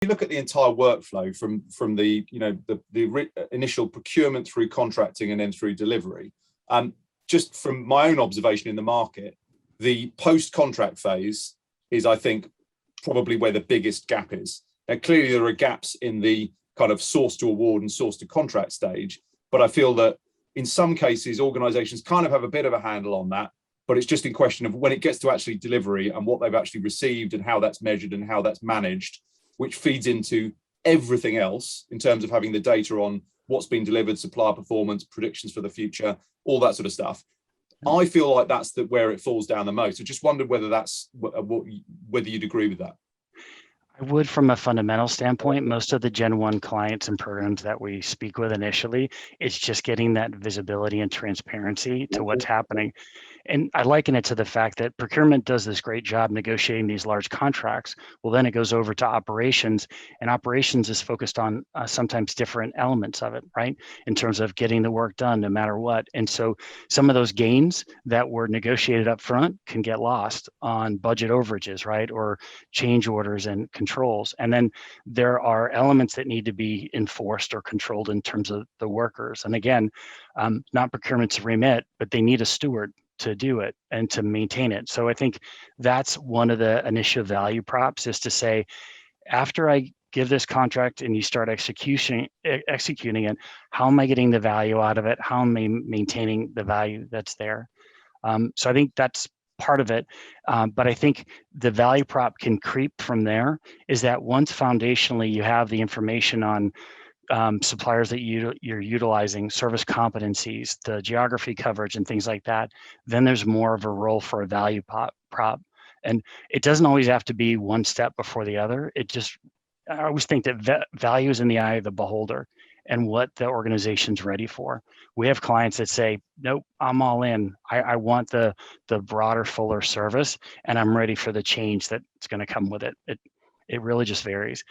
you look at the entire workflow from the initial procurement through contracting and then through delivery, just from my own observation in the market, the post-contract phase is, I think, probably where the biggest gap is. Now, clearly there are gaps in the kind of source to award and source to contract stage, but I feel that in some cases organizations kind of have a bit of a handle on that, but it's just in question of when it gets to actually delivery and what they've actually received and how that's measured and how that's managed, which feeds into everything else in terms of having the data on what's been delivered, supplier performance, predictions for the future, all that sort of stuff. I feel like that's where it falls down the most. I just wondered whether whether you'd agree with that. I would, from a fundamental standpoint. Most of the Gen 1 clients and programs that we speak with initially, it's just getting that visibility and transparency to what's happening. And I liken it to the fact that procurement does this great job negotiating these large contracts. Well, then it goes over to operations, and operations is focused on sometimes different elements of it, right? In terms of getting the work done no matter what. And so some of those gains that were negotiated up front can get lost on budget overages, right? Or change orders and controls. And then there are elements that need to be enforced or controlled in terms of the workers. And again, not procurement's remit, but they need a steward to do it and to maintain it. So I think that's one of the initial value props, is to say, after I give this contract and you start executing it, how am I getting the value out of it? How am I maintaining the value that's there? So I think that's part of it. But I think the value prop can creep from there, is that once foundationally you have the information on suppliers that you're utilizing, service competencies, the geography coverage and things like that, then there's more of a role for a value prop. And it doesn't always have to be one step before the other. I always think that value is in the eye of the beholder and what the organization's ready for. We have clients that say, nope, I'm all in. I want the broader, fuller service, and I'm ready for the change that's going to come with it. It really just varies.